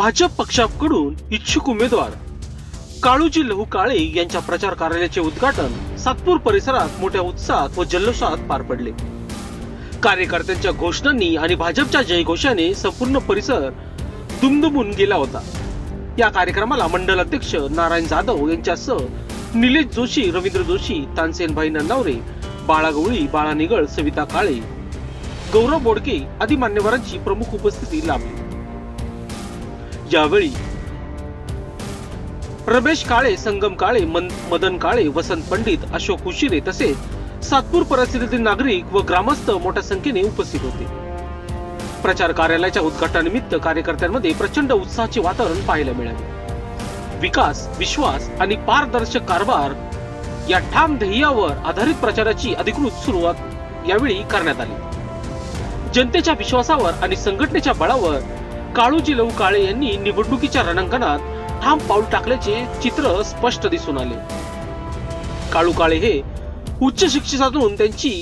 भाजप पक्षाकडून इच्छुक उमेदवार काळूजी लहू काळे यांच्या प्रचार कार्यालयाचे उद्घाटन सातपूर परिसरात मोठ्या उत्साहात व जल्लोषात पार पडले। कार्यकर्त्यांच्या घोषणांनी आणि भाजपच्या जयघोषाने संपूर्ण परिसर दुमदुमून गेला होता। या कार्यक्रमाला मंडल अध्यक्ष नारायण जाधव यांच्यासह निलेश जोशी, रवींद्र जोशी, तानसेनभाई नन्नावरे, बाळा गवळी, बाळा निगळ, सविता काळे, गौरव बोडके आदी मान्यवरांची प्रमुख उपस्थिती लाभली। यावेळी रमेश काळे, संगम काळे, मदन काळे, वसंत पंडित, अशोक उशिरे तसेच सातपूर परिसरातील नागरिक व ग्रामस्थ मोठ्या संख्येने उपस्थित होते। प्रचार कार्यालयाच्या उद्घाटनानिमित्त कार्यकर्त्यांमध्ये प्रचंड उत्साहाचे वातावरण पाहायला मिळाले। विकास, विश्वास आणि पारदर्शक कारभार या ठाम ध्येयावर आधारित प्रचाराची अधिकृत सुरुवात यावेळी करण्यात आली। जनतेच्या विश्वासावर आणि संघटनेच्या बळावर काळूजी लहू काळे यांनी निवडणुकीच्या रणांगणात ठाम पाऊल टाकल्याचे चित्र स्पष्ट दिसून आले। काळू काळे हे उच्च शिक्षितातून त्यांची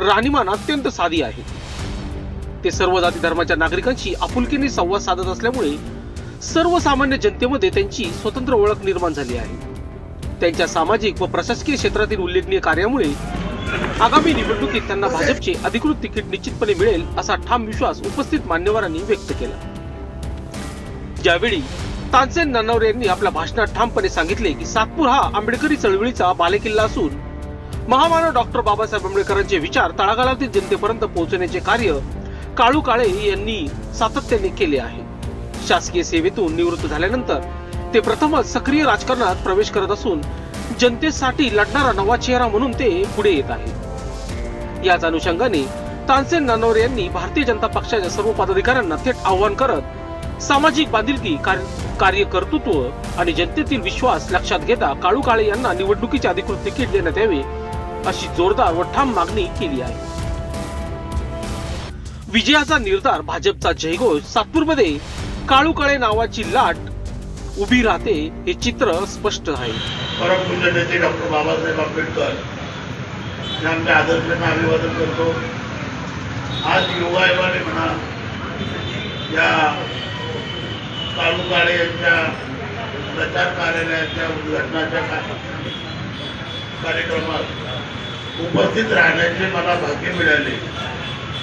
राहणीमान अत्यंत साधी आहे। ते सर्व जाती धर्माच्या नागरिकांशी आपुलकीने संवाद साधत असल्यामुळे सर्वसामान्य जनतेमध्ये त्यांची स्वतंत्र ओळख निर्माण झाली आहे। त्यांच्या सामाजिक व प्रशासकीय क्षेत्रातील उल्लेखनीय कार्यामुळे आगामी निवडणुकीत त्यांना भाजपचे अधिकृत तिकीट निश्चितपणे मिळेल असा ठाम विश्वास उपस्थित मान्यवरांनी व्यक्त केला। यावेळी तानसेन नन्नावरे यांनी आपल्या भाषणात ठामपणे सांगितले की सातपूर हा आंबेडकरी चळवळीचा बालेकिल्ला असून महामानव डॉक्टर बाबासाहेब आंबेडकरांचे विचार तळागाळातील जनतेपर्यंत पोहोचवण्याचे कार्य काळू काळे यांनी सातत्याने केले आहे। शासकीय सेवेतून निवृत्त झाल्यानंतर ते प्रथमच सक्रिय राजकारणात प्रवेश करत असून जनतेसाठी लढणारा नवा चेहरा म्हणून ते पुढे येत आहे। याच अनुषंगाने तानसेन नन्नावरे यांनी भारतीय जनता पक्षाच्या सर्व पदाधिकाऱ्यांना थेट आवाहन करत सामाजिक बांधिलकी, कार्यकर्तृत्व आणि जनतेतील विश्वास लक्षात घेता काळू काळे यांना निवडणुकीचे अधिकृत तिकीट देण्यात यावे अशी जोरदार व ठाम मागणी केली आहे। विजयाचा निर्धार, भाजपचा जयघोष, सातपूरमध्ये काळू काळे नावाची लाट उभी राहते हे चित्र स्पष्ट आहे। परमपूज्य नेते डॉक्टर बाबासाहेब आंबेडकर यांच्या आदर्शांना अभिवादन करतो। आज योगायोगाने म्हणा या काळू काळे यांच्या प्रचार कार्यालयाच्या उद्घाटनाच्या कार्यक्रमात उपस्थित राहण्याचे मला भाग्य मिळाले,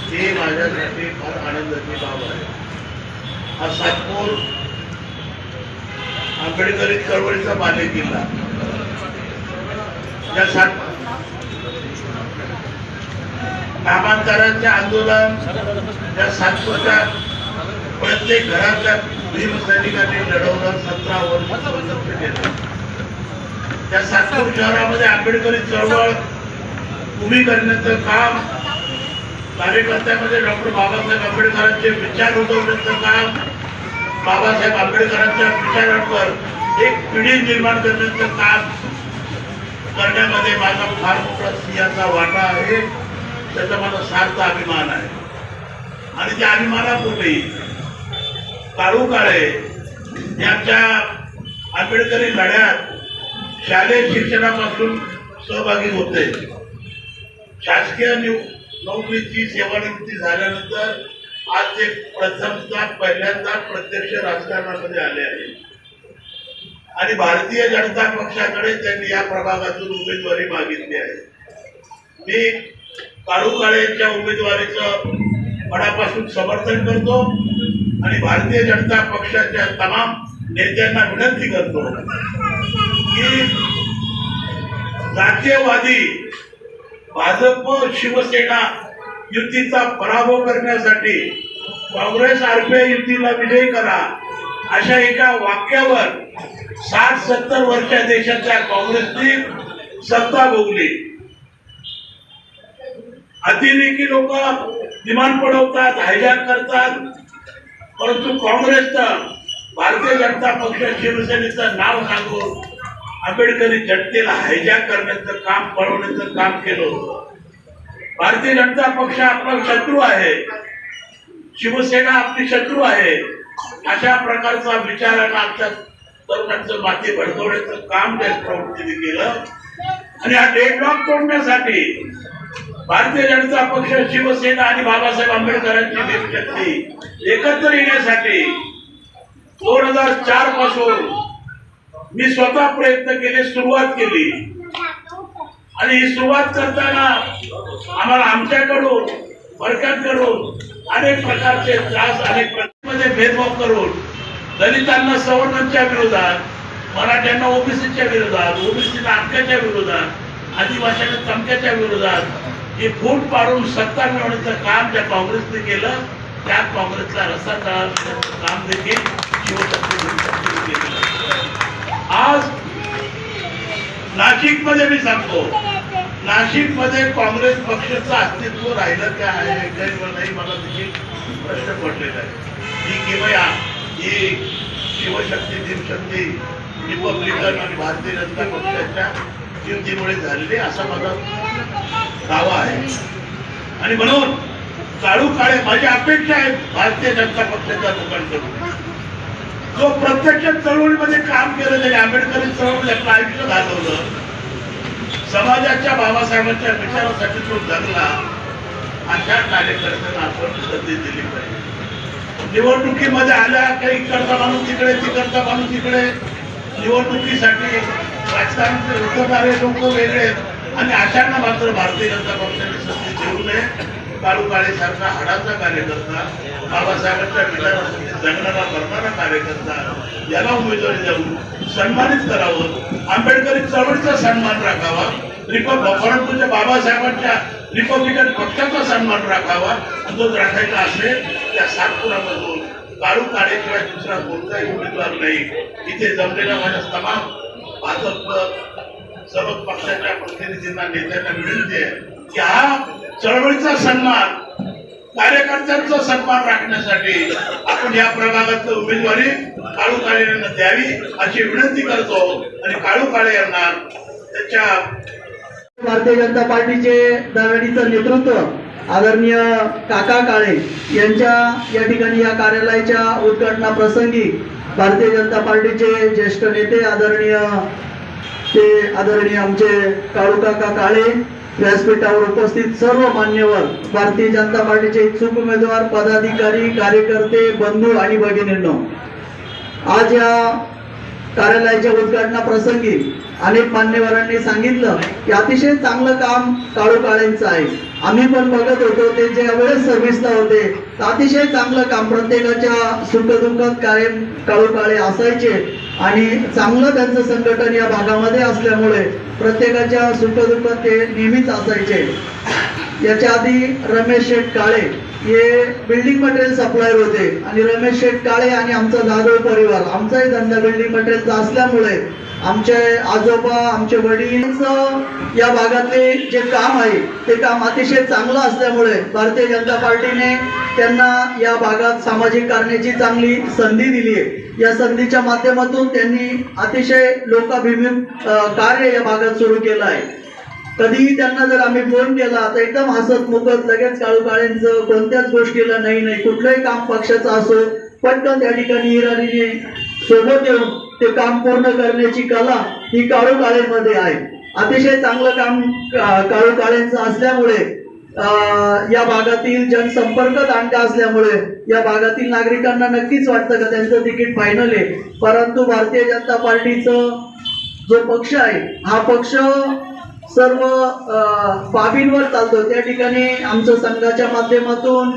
ही माझ्यासाठी फार आनंदाची बाब आहे। हा सातपूर आंबेडकरी चळवळीचा बालेकिल्ला, या नामांतराचे आंदोलन या सातपूरच्या प्रत्येक घरातल्या भीमसैनिकांनी लढवलं, 17 वर्ष संघर्ष केला। त्या सातपूर शहरामध्ये आंबेडकरी चळवळ उभी करण्याचं काम, कार्यकर्त्यामध्ये डॉक्टर बाबासाहेब आंबेडकरांचे विचार रुजवण्याचं काम, बाबासाहेब आंबेडकरांच्या विचारांवर एक पिढी निर्माण करण्याचं काम करण्यामध्ये माझा फार मोठा सिंहाचा वाटा आहे। त्याचा मला सार्थ अभिमान आहे आणि त्या अभिमानापोटी काळू काळे यांच्या आंबेडकरी लढ्यात शालेय शिक्षणापासून सहभागी होते। शासकीय नोकरीची सेवानिवृत्ती झाल्यानंतर आज ते पहिल्यांदा प्रत्यक्ष राजकारणामध्ये आले आहेत आणि भारतीय जनता पक्षाकडे त्यांनी या प्रभागातून उमेदवारी मागितली आहे। मी काळू काळे यांच्या उमेदवारीचं मनापासून समर्थन करतो आणि भारतीय जनता पक्षाच्या तमाम नेत्यांना विनंती करतो की जातीयवादी भाजप शिवसेना युतीचा पराभव करण्यासाठी काँग्रेस आरपीआय युतीला विजयी करा अशा एका वाक्यावर 60-70 वर्ष देशाच्या काँग्रेसने सत्ता भोगली। अतिरेकी लोक विमान पडवतात, हायजॅक करतात, परंतु काँग्रेसनं भारतीय जनता पक्ष शिवसेनेचं नाव सांगून आंबेडकरी जनतेला हायजॅक करण्याचं काम, पळवण्याचं काम केलं होतं। भारतीय जनता पक्ष आपला शत्रू आहे, शिवसेना आपली शत्रू आहे, अशा प्रकारचा विचारांना आमच्या तरुणांचं माती भडकवण्याचं काम त्या प्रवृत्तीने केलं आणि हा डेडलॉक तोडण्यासाठी भारतीय जनता पक्ष, शिवसेना आणि बाबासाहेब आंबेडकरांची शक्ती एकत्र येण्यासाठी 2004 पासून मी स्वतः प्रयत्न केले, सुरुवात केली आणि ही सुरुवात करताना आम्हाला आमच्याकडून वर्गांकडून अनेक प्रकारचे त्रास, अनेक प्रकारचे भेदभाव करून दलितांना सवर्णांच्या विरोधात, मराठ्यांना ओबीसीच्या विरोधात, ओबीसीला अटक्याच्या विरोधात, आदिवासींना तमक्याच्या विरोधात हे फूट पाडून सत्ता मिळवण्याचं काम ज्या काँग्रेसने केलं, त्या काँग्रेसला रस्ता काढण्याचं काम देखील शिवशक्तीने केलं. आज नाशिकमध्ये मी सांगतो, नाशिकमध्ये काँग्रेस पक्षाचं अस्तित्व राहिलं काय आहे काही नाही, मला देखील प्रश्न पडलेला आहे. ही किमया ही शिवशक्ती, दिनशक्ती, रिपब्लिकन आणि भारतीय जनता पक्षाच्या युतीमुळे झालेली असा माझा दावा आहे. आणि म्हणून काळू काळे माझी अपेक्षा आहे भारतीय जनता पक्षाच्या लोकांकडून, जो प्रत्यक्ष चळवळीमध्ये काम केलं, त्याने आंबेडकरी चळवळी आपलं आयुष्य घालवलं, समाजाच्या बाबासाहेबांच्या विचारासाठी तो जगला, अशा कार्यकर्त्यांना आपण संधी दिली पाहिजे. निवडणुकीमध्ये आल्या काही इकडचा माणूस तिकडे, तिकडचा माणूस इकडे, निवडणुकीसाठी राजकारणाचे उतरणारे लोक वेगळे आणि अशांना मात्र भारतीय जनता पक्षाने संधी देऊ नये. काळू काळे सारखा हाडाचा कार्यकर्ता, बाबासाहेबांच्या विचारासाठी जगणारा मरणारा कार्यकर्ता याला उमेदवारी देऊन सन्मानित करावं, आंबेडकरी चळवळीचा सन्मान राखावा, परंतु बाबासाहेबांच्या रिपब्लिकन पक्षाचा सन्मान राखावा. आणि जो राखायचा असेल त्या सातपुरामधून काळू काळेशिवाय दुसरा कोणताही उमेदवार नाही. इथे जमलेल्या माझ्या तमाम भाजप सर्व पक्षाच्या प्रतिनिधींना, नेत्यांना विनंती आहे की हा चळवळीचा सन्मान, कार्यकर्त्यांचा सन्मान राखण्यासाठी आपण या प्रभागात उमेदवारी काळू काळे यांना द्यावी अशी विनंती करतो. आणि काळू काळे यांना त्याच्या भारतीय जनता पार्टीचे दरवेळीचं नेतृत्व आदरणीय काका काळे यांच्या या ठिकाणी या कार्यालयाच्या उद्घाटनाप्रसंगी भारतीय जनता पार्टीचे ज्येष्ठ नेते आदरणीय आमचे काळू काका काळे, व्यासपीठावर उपस्थित सर्व मान्यवर, भारतीय जनता पार्टीचे इच्छुक उमेदवार, पदाधिकारी, कार्यकर्ते, बंधू आणि भगिनींनो, आज या कार्यालयाच्या उद्घाटनाप्रसंगी अनेक मान्यवरांनी सांगितलं की अतिशय चांगलं काम काळू काळेंचं आहे. आम्ही पण बघत होतो, ते ज्या वेळेस सर्व्हिसला होते अतिशय चांगलं काम, प्रत्येकाच्या सुखदुःखात कायम काळू काळे असायचे आणि चांगलं त्यांचं संघटन या भागामध्ये असल्यामुळे प्रत्येकाच्या सुखदुःखात ते नेहमीच असायचे. याच्या आधी रमेश शेठ काळे हे बिल्डिंग मटेरियल सप्लायर होते आणि रमेश शेठ काळे आणि आमचा जाधव परिवार, आमचाही धंदा बिल्डिंग मटेरियलचा असल्यामुळे आमचे आजोबा, आमचे वडील या भागातले जे काम आहे ते काम अतिशय चांगलं असल्यामुळे भारतीय जनता पार्टीने त्यांना या भागात सामाजिक करण्याची चांगली संधी दिली आहे. या संधीच्या माध्यमातून त्यांनी अतिशय लोकाभिमुख कार्य या भागात सुरू केलं आहे. कधीही त्यांना जर आम्ही फोन केला तर एकदम हसत मुखत लगेच काळू काळेंचं कोणत्याच गोष्टीला नाही, कुठलंही काम पक्षाचं असो पटकन त्या ठिकाणी हिरारीने सोबत येऊन ते काम पूर्ण करण्याची कला ही काळू काळेंमध्ये आहे. अतिशय चांगलं काम काळू काळेंचं असल्यामुळे या भागातील जनसंपर्क दांडका असल्यामुळे या भागातील नागरिकांना नक्कीच वाटतं का त्यांचं तिकीट फायनल आहे. परंतु भारतीय जनता पार्टीचं जो पक्ष आहे हा पक्ष सर्व बाबींवर चालतो. त्या ठिकाणी आमचं संघाच्या माध्यमातून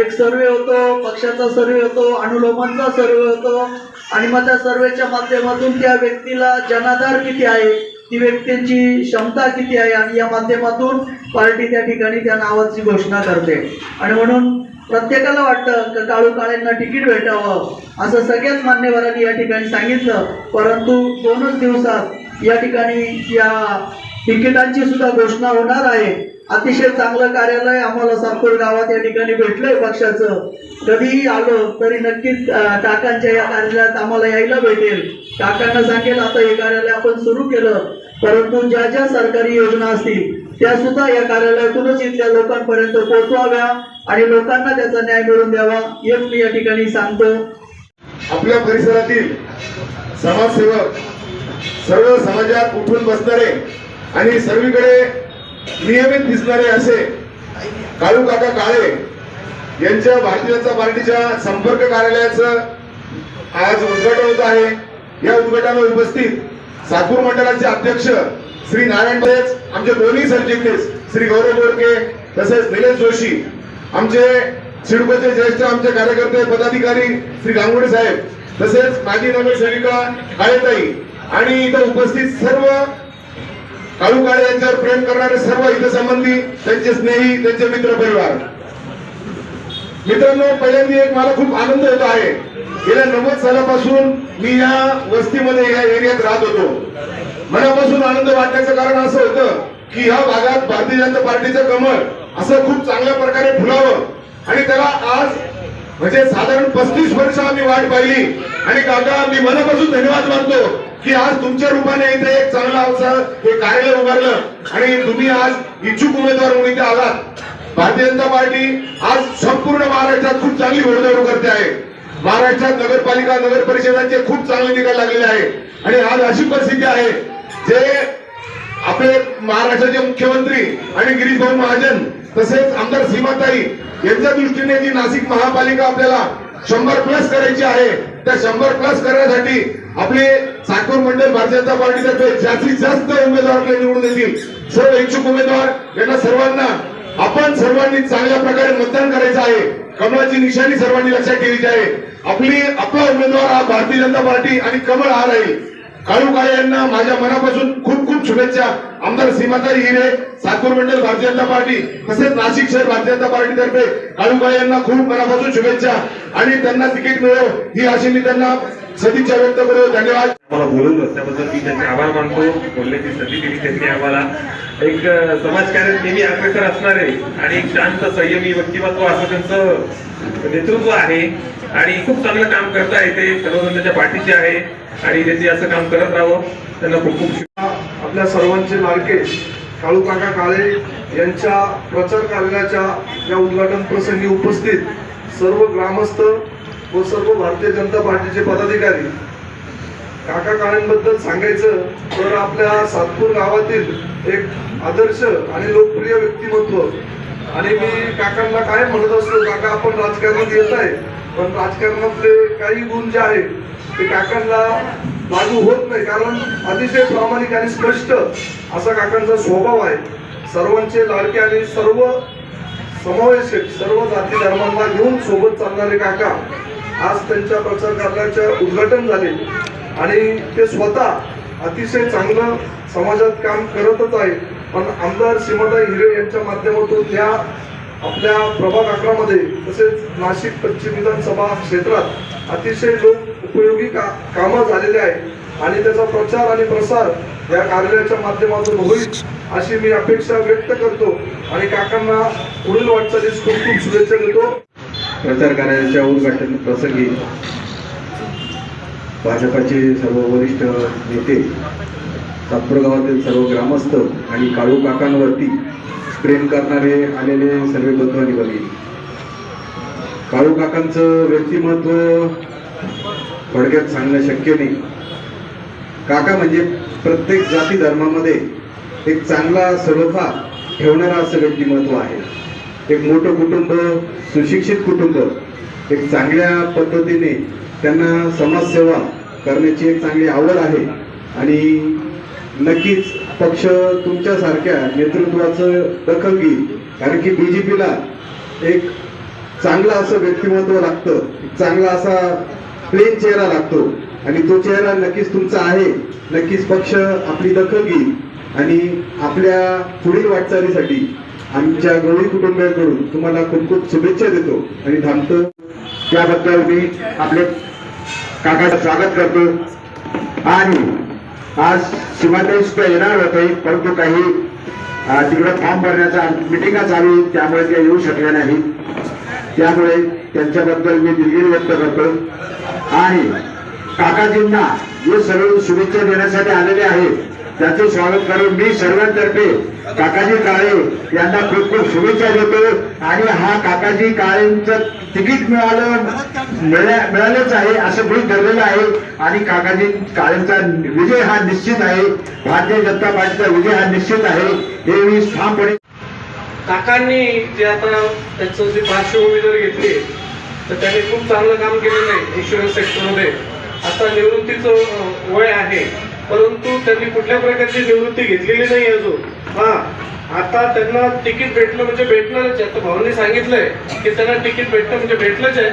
एक सर्वे होतो, पक्षाचा सर्वे होतो, अनुलोमांचा सर्वे होतो आणि मग त्या सर्वेच्या माध्यमातून त्या व्यक्तीला जनाधार किती आहे, ती व्यक्तींची क्षमता किती आहे आणि या माध्यमातून पार्टी त्या ठिकाणी त्या नावाची घोषणा करते. आणि म्हणून प्रत्येकाला वाटतं की काळू काळेंना तिकीट भेटावं असं सगळ्याच मान्यवरांनी या ठिकाणी सांगितलं. परंतु 2च दिवसात या ठिकाणी या तिकिटांची सुद्धा घोषणा होणार आहे. अतिशय चांगलं कार्यालय आम्हाला सातपूर गावात या ठिकाणी भेटलंय पक्षाचं. कधीही आलो तरी नक्कीच काकांच्या या कार्यालयात आम्हाला यायला भेटेल. काकांना सांगेल आता हे कार्यालय आपण सुरू केलं, परंतु ज्या ज्या सरकारी योजना असतील त्या सुद्धा या कार्यालयातूनच इथल्या लोकांपर्यंत पोहोचवाव्या आणि लोकांना त्याचा न्याय मिळवून द्यावा हे मी या ठिकाणी सांगतो. आपल्या परिसरातील समाजसेवक, सर्व समाजात उठून बसणारे आणि सर्वीकडे नियमित दिसणारे असे काळू काका काळे यांच्या भारतीय जनता पार्टीच्या संपर्क कार्यालयाचं आज उद्घाटन होत आहे. या उद्घाटनाला उपस्थित सातपूर मंडळाचे अध्यक्ष श्री नारायण बरेच, आमचे दोन्ही सरचिटणीस श्री गौरव गोरके तसेच निलेश जोशी, आमचे सिडकोचे ज्येष्ठ आमचे कार्यकर्ते पदाधिकारी श्री गांगुडे साहेब, तसेच माजी नगरसेविका काळेताई आणि इथं उपस्थित सर्व काळू काळे यांच्यावर प्रेम करणारे सर्व हितसंबंधी, त्यांचे स्नेही, त्यांचे मित्र परिवार. मित्रांनो, पहिल्यांदा एक मला खूप आनंद होत आहे. गेल्या 90 सालापासून मी या वस्तीमध्ये या एरियात राहत होतो. मनापासून आनंद वाटण्याचं कारण असं होतं की या भागात भारतीय जनता पार्टीचं कमळ असं खूप चांगल्या प्रकारे फुलावं आणि त्याला आज म्हणजे साधारण 35 वर्ष आम्ही वाट पाहिली. आणि काका, मी मनापासून धन्यवाद मानतो की आज तुमच्या रूपाने इथे एक चांगला अवसर हे कार्यालय उभारलं आणि तुम्ही आज इच्छुक उमेदवार म्हणून इथे आलात. भारतीय जनता पार्टी आज संपूर्ण महाराष्ट्रात खूप चांगली घोडदौड करते आहे. महाराष्ट्रात नगरपालिका नगर परिषदांचे खूप चांगले निकाल लागलेले आहे आणि आज अशी परिस्थिती आहे जे आपले महाराष्ट्राचे मुख्यमंत्री आणि गिरीश भाऊ महाजन तसेच आमदार सीमाताई यांच्या दृष्टीने जी नाशिक महापालिका आपल्याला 100+ करायची आहे, त्या 100+ करण्यासाठी आपले सातपूर मंडळ भारतीय जनता पार्टीतर्फे जास्तीत जास्त उमेदवार आपल्याला निवडून येतील. सर्व इच्छुक उमेदवार यांना सर्वांना आपण सर्वांनी चांगल्या प्रकारे मतदान करायचं आहे. कमळाची निशाणी सर्वांनी लक्षात ठेवायची आहे. आपला उमेदवार हा भारतीय जनता पार्टी आणि कमळ हा राहील. काळू काळे यांना माझ्या मनापासून खूप खूप शुभेच्छा. आमदार सीमाताई हिरे, सातपूर मंडळ भारतीय जनता पार्टी तसेच नाशिक शहर भारतीय जनता पार्टीतर्फे काळू काळे यांना खूप मनापासून शुभेच्छा आणि त्यांना तिकीट मिळो ही अशी मी त्यांना सदिच्छा व्यक्त करतो. धन्यवाद. मला बोलवलं त्याबद्दल मी त्यांचे आभार मानतो. बोलण्याची संधी दिली त्यांनी आम्हाला. एक समाजकार्यात नेहमी अग्रेसर असणारे आणि एक शांत संयमी व्यक्तिमत्व असं त्यांचं नेतृत्व आहे आणि खूप चांगलं काम करता येते. सर्वजण त्याच्या पाठीचे आहे आणि त्यांनी असं काम करत राहावं. त्यांना खूप खूप आपल्या सर्वांचे लाडके काळू काका काळे यांच्या प्रचार कार्यालयाच्या या उद्घाटन प्रसंगी उपस्थित सर्व ग्रामस्थ व सर्व भारतीय जनता पार्टीचे पदाधिकारी. काका काळेंबद्दल सांगायचं तर आपल्या सातपूर गावातील एक आदर्श आणि लोकप्रिय व्यक्तिमत्व. आणि मी काकांना काय म्हणत असतो, काका आपण राजकारणात येत आहे पण राजकारणातले काही गुण जे आहे ते काकांना लागू होत नाही, कारण अतिशय प्रामाणिक आणि स्पष्ट असा काकांचा स्वभाव आहे. सर्वांचे लाडके आणि सर्व समावेशक सर्व जाती धर्मांना घेऊन सोबत चालणारे काका. आज त्यांच्या प्रचार कार्यालयाचे उद्घाटन झाले आणि ते स्वतः अतिशय चांगलं समाजात काम करतच आहे. पण आमदार सीमाताई हिरे यांच्या माध्यमातून त्या आपल्या प्रभाग 11 मध्ये तसेच नाशिक पश्चिम विधानसभा क्षेत्रात अतिशय लोक उपयोगी कामं झालेले आहेत आणि त्याचा प्रचार आणि प्रसार या कार्यालयाच्या माध्यमातून होईल अशी मी अपेक्षा व्यक्त करतो आणि काकांना पुढील वाटचालीस खूप खूप शुभेच्छा देतो. प्रचार कार्यालयाच्या उद्घाटन प्रसंगी भाजपाचे सर्व वरिष्ठ नेते, सातपूर गावातील सर्व ग्रामस्थ आणि काळू काकांवरती प्रेम करणारे आलेले सर्व बंधू आणि भगिनी. काळू काकांचं व्यक्तिमत्व थोडक्यात सांगणं शक्य नाही. काका म्हणजे प्रत्येक जाती धर्मामध्ये एक चांगला सलोखा ठेवणारा असं व्यक्तिमत्व आहे. एक मोठं कुटुंब, सुशिक्षित कुटुंब, एक चांगल्या पद्धतीने त्यांना समाजसेवा करण्याची एक चांगली आवड आहे आणि नक्कीच पक्ष तुमच्यासारख्या नेतृत्वाचं दखल घेईल. कारण की BJPला एक चांगलं असं व्यक्तिमत्व लागतं, चांगला असा प्लेन चेहरा लागतो आणि तो चेहरा नक्कीच तुमचा आहे. नक्कीच पक्ष आपली दखल घेईल आणि आपल्या पुढील वाटचालीसाठी आमच्या गवळी कुटुंबियांकडून तुम्हाला खूप खूप शुभेच्छा देतो आणि थांबतो. त्याबद्दल मी आपले काकाचं स्वागत करतो. आणि आज सीमाताई सुद्धा येणार होते परंतु काही तिकडे फॉर्म भरण्याचा मिटिंगा चालू त्यामुळे ते येऊ शकले नाही. त्यामुळे त्यांच्याबद्दल मी दिलगिरी व्यक्त करतो आणि काकाजींना जे सर्व शुभेच्छा देण्यासाठी आलेले आहेत त्याचे स्वागत करून मी सर्वांतर्फे काकाजी काळे यांना खूप खूप शुभेच्छा देतो. आणि हा काकाजी काळेंचं तिकीट मिळालेच आहे असं मी ठरलेलं आहे आणि काकाजी काळेंचा विजय हा निश्चित आहे. भारतीय जनता पार्टीचा विजय हा निश्चित आहे हे मी ठामपणे. काकांनी जे आता त्यांचं जे पार्श्वभूमी जर घेतली तर त्यांनी खूप चांगलं काम केलेलं आहे इन्शुरन्स सेक्टरमध्ये. आता निवृत्तीचं वय आहे, परंतु त्यांनी कुठल्या प्रकारची निवृत्ती घेतलेली नाही अजून. आता त्यांना तिकीट भेटलं म्हणजे भेटणारच आहे. आता भाऊंनी सांगितलंय की त्यांना तिकीट भेटलं म्हणजे भेटलंच आहे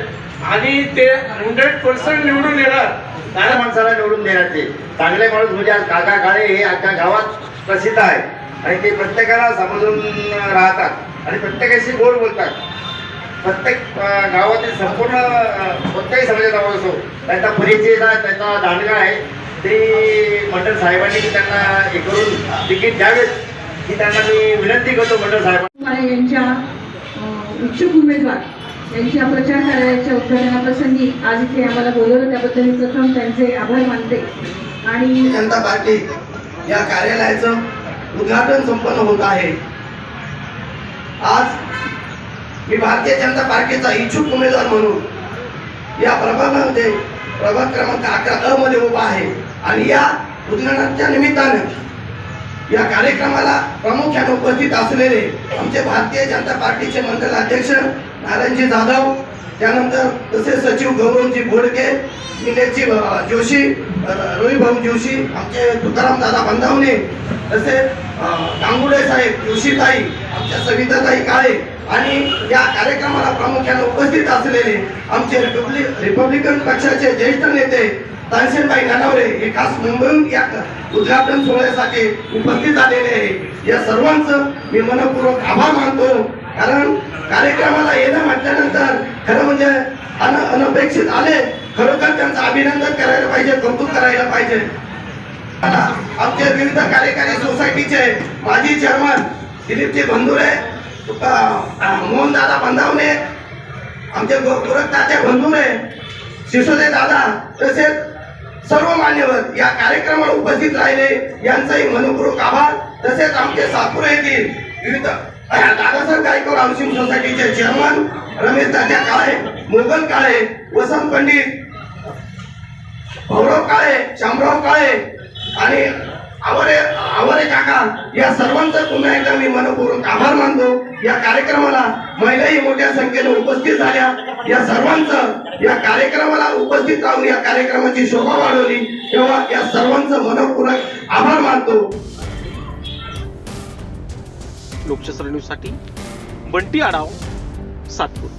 आणि ते 100% निवडून येणार. चांगल्या माणसाला निवडून देण्याचे चांगले माणूस म्हणजे आज काका काळे हे अख्ख्या गावात प्रसिद्ध आहे आणि ते प्रत्येकाला समजून राहतात आणि प्रत्येकाशी गोड बोलतात. प्रत्येक गावातील संपूर्ण कोणत्याही समाजाचा माणूस असो त्यांचा परिचय त्यांचा दांडगा आहे. ते मंडळ साहेबांनी त्यांना हे करून तिकीट द्यावेत ही त्यांना मी विनंती करतो. मंडळ साहेबांना यांच्या इच्छुक उमेदवार यांच्या प्रचार कार्यालयाच्या उद्घाटनाप्रसंगी आज इथे आम्हाला बोलवलं त्याबद्दल मी प्रथम त्यांचे आभार मानते. आणि जनता पार्टी या कार्यालयाचं उद्घाटन संपन्न होत आहे. आज मी भारतीय जनता पार्टीचा इच्छुक उमेदवार म्हणून या प्रभागामध्ये प्रभाग क्रमांक 11 मध्ये उभा आहे आणि या उद्घाटनाच्या निमित्तानं या कार्यक्रमाला प्रामुख्याने उपस्थित असलेले आमचे भारतीय जनता पार्टीचे मंडळ अध्यक्ष नारायणजी जाधव, त्यानंतर तसेच सचिव गौरवजी घोडके, निलेशजी जोशी, रोहिभाऊ जोशी, आमचे तुकाराम दादा बंधावणे, तसेच गांगुडे साहेब, जोशीताई, आमच्या सविताताई काळे आणि या कार्यक्रमाला प्रामुख्याने उपस्थित असलेले आमचे रिपब्लिकन पक्षाचे ज्येष्ठ नेते तानसेनबाई नानावरे हे खास मुंबईहून या उद्घाटन सोहळ्यासाठी उपस्थित झालेले आहे. या सर्वांचं मी मनपूर्वक आभार मानतो. कारण कार्यक्रमाला येणं म्हटल्यानंतर खरं म्हणजे अनपेक्षित आले, खरोखर त्यांचं अभिनंदन करायला पाहिजे, कौतुक करायला पाहिजे. आमचे विविध कार्यकारी सोसायटीचे माजी चेअरमन दिलीपजी बंधुरे, मोहनदादा बंधावणे, आमचे गोरखदादा बंधुरे, शिसोदे दादा, तसेच सर्व मान्यवर या कार्यक्रमाला उपस्थित राहिले यांचाही मनपूर्वक आभार. तसेच आमचे सातपूर येथील विविध दादासाहेब गायकवाड हाऊसिंग सोसायटीचे चेअरमन रमेश दादा काळे, मोगल काळे, वसंत पंडित, भाऊराव काळे, शामराव काळे आणि आवरे काका या सर्वांचा पुन्हा एकदा मी मनपूर्वक आभार मानतो. या कार्यक्रमाला महिलाही मोठ्या संख्येने उपस्थित झाल्या. या सर्वांचं या कार्यक्रमाला उपस्थित राहून या कार्यक्रमाची शोभा वाढवली तेव्हा या सर्वांचं मनपूर्वक आभार मानतो. लोकशास्त्र न्यूज साठी बंटी आढाव, सातपूर.